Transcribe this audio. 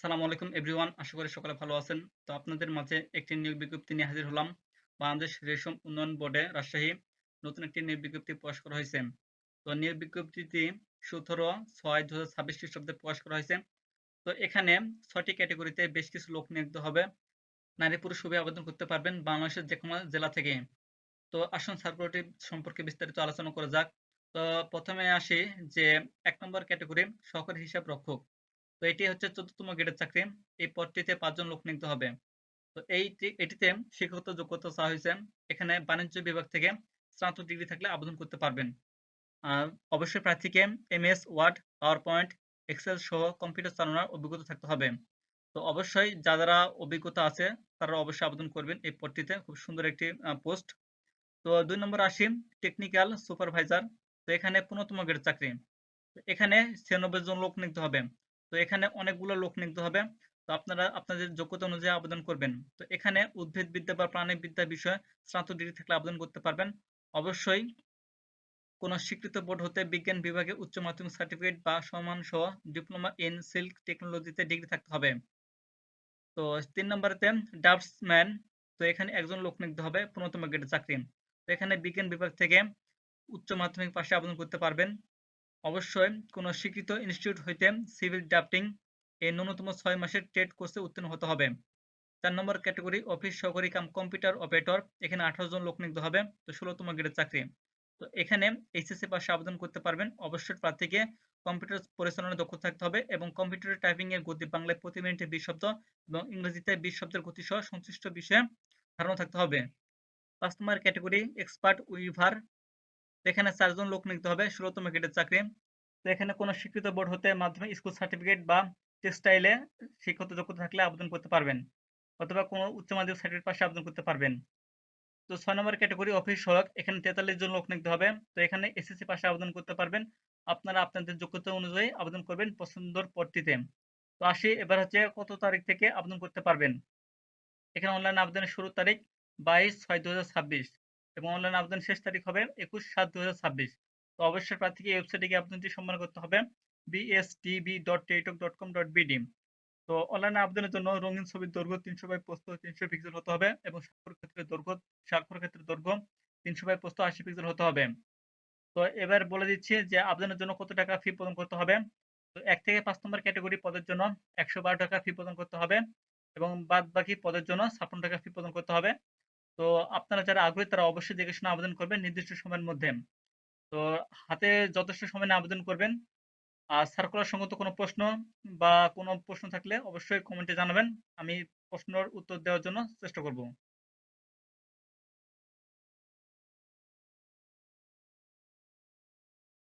আসসালামু আলাইকুম এভরিওয়ান। আশা করি সকলে ভালো আছেন। তো আপনাদের মাঝে একটি নিয়োগ বিজ্ঞপ্তি নিয়ে হাজির হলাম। বাংলাদেশ রেশম উন্নয়ন বোর্ডে রাজশাহী নতুন একটি নিয়োগ বিজ্ঞপ্তি প্রকাশ করা হয়েছে। তো নিয়োগ বিজ্ঞপ্তিটি ১৭/৬/২০২৬ খ্রিস্টাব্দে প্রকাশ করা হয়েছে। তো এখানে ৬টি ক্যাটেগরিতে বেশ কিছু লোক নিয়োগ হবে। নারী পুরুষ উভয়ে আবেদন করতে পারবেন বাংলাদেশের যেকোনো জেলা থেকে। তো আসুন সার্কুলারটি সম্পর্কে বিস্তারিত আলোচনা করা যাক। তো ১ম এ আসি যে ১ নম্বর ক্যাটেগরি সহকারী হিসাবরক্ষক। তো এটি হচ্ছে ১৪তম গ্রেডের চাকরি। এই পদটিতে ৫ জন লোক নিয়োগ হবে। তো এটিতে শিক্ষাগত যোগ্যতা চাওয়া হয়েছে। এখানে বাণিজ্য বিভাগ থেকে স্নাতক ডিগ্রি থাকলে আবেদন করতে পারবেন। আর অবশ্যই প্রার্থীকে MS Word, PowerPoint, Excel সহ কম্পিউটার চালানোর অভিজ্ঞতা থাকতে হবে। তো অবশ্যই যারা অভিজ্ঞতা আছে তারা অবশ্যই আবেদন করবেন এই পদটিতে। খুব সুন্দর একটি পোস্ট। তো ২ নম্বরে আসি টেকনিক্যাল সুপারভাইজার। তো এখানে ১৫তম গ্রেডের চাকরি। এখানে ৯৬ জন লোক নিতে হবে। তো এখানে অনেকগুলো লোক নিতে হবে। তো আপনারা আপনাদের যোগ্যতা অনুযায়ী আবেদন করবেন। তো এখানে উদ্ভিদবিদ্যা বা প্রাণীবিদ্যা বিষয়ে স্নাতক ডিগ্রি থাকলে আবেদন করতে পারবেন। অবশ্যই কোন স্বীকৃত বোর্ড হতে বিজ্ঞান বিভাগে উচ্চ মাধ্যমিক সার্টিফিকেট বা সহ ডিপ্লোমা ইন সিল্ক টেকনোলজিতে ডিগ্রি থাকতে হবে। তো ৩ নম্বরেতে ড্রাফটসম্যান। তো এখানে একজন লোক নিতে হবে ১৫তম গ্রেডের চাকরি। তো এখানে বিজ্ঞান বিভাগ থেকে উচ্চ মাধ্যমিক পাশে আবেদন করতে পারবেন। অবশ্যই কোনো স্বীকৃত ইনস্টিটিউট হইতে সিভিল ড্রাফটিং এর ন্যূনতম ৬ মাসের ট্রেড কোর্সে উত্তীর্ণ হতে হবে। ৪ নম্বর ক্যাটেগরি অফিস সহকারী কাম কম্পিউটার অপারেটর। এখানে ১৮ জন লোক নিতে হবে। তো ১৬তম গ্রেডের চাকরি। তো এখানে এইচএসসি পাশে আবেদন করতে পারবেন। অবশ্যই প্রার্থীকে কম্পিউটার পরিচালনায় দক্ষতা থাকতে হবে এবং কম্পিউটারে টাইপিং এর গতি বাংলায় প্রতি মিনিটে ২০ শব্দ এবং ইংরেজিতে ২০ শব্দের গতি সহ সংশ্লিষ্ট বিষয়ে ধারণা থাকতে হবে। ৫ নম্বর ক্যাটেগরি এক্সপার্ট উইভার। এখানে ৪ জন লোক নিতে হবে ১৬তম গ্রেডের চাকরি। তো এখানে কোনো স্বীকৃত বোর্ড হতে মাধ্যমিক স্কুল সার্টিফিকেট বা টেক্সটাইলে শিক্ষাগত যোগ্যতা থাকলে আবেদন করতে পারবেন। অথবা কোনো উচ্চ মাধ্যমিক সার্টিফিকেট পাশে আবেদন করতে পারবেন। তো ৬ নম্বর ক্যাটেগরি অফিস সহায়ক। এখানে ৪৩ জন লোক নিতে হবে। তো এখানে এসএসসি পাশে আবেদন করতে পারবেন। আপনারা আপনাদের যোগ্যতা অনুযায়ী আবেদন করবেন পছন্দর পদটিতে। তো আসি এবার হচ্ছে কত তারিখ থেকে আবেদন করতে পারবেন। এখানে অনলাইন আবেদনের শুরুর তারিখ ২২/৬/২০২৬ এবং অনলাইন আবেদনের শেষ তারিখ হবে ২১/৭/২০২৬। তো অবশ্যই প্রার্থীকে এই ওয়েবসাইটে গিয়ে আবেদনটি সম্পন্ন করতে হবে bstb.টেলিটক.com.bd। তো অনলাইন আবেদনের জন্য রঙিন ছবির দৈর্ঘ্য ৩০০ বাই প্রস্থ ৩০০ পিক্সেল হতে হবে এবং স্বাক্ষর ক্ষেত্রে দৈর্ঘ্য ৩০০ বাই প্রস্থ ৮০ পিক্সেল হতে হবে। তো এবার বলে দিচ্ছি যে আবেদনের জন্য কত টাকা ফি প্রদান করতে হবে। তো ১ থেকে ৫ নম্বর ক্যাটেগরি পদের জন্য ৳১১২ ফি প্রদান করতে হবে এবং বাদবাকি পদের জন্য ৳৫৬ ফি প্রদান করতে হবে। তো আপনারা যারা আগ্রহী তারা অবশ্যই দেখে শুনে আবেদন করবেন নির্দিষ্ট সময়ের মধ্যে। তো হাতে যথেষ্ট সময় নিয়ে আবেদন করবেন। আর সার্কুলার সংক্রান্ত কোনো প্রশ্ন বা কোনো প্রশ্ন থাকলে অবশ্যই কমেন্টে জানাবেন। আমি প্রশ্নের উত্তর দেওয়ার জন্য চেষ্টা করব।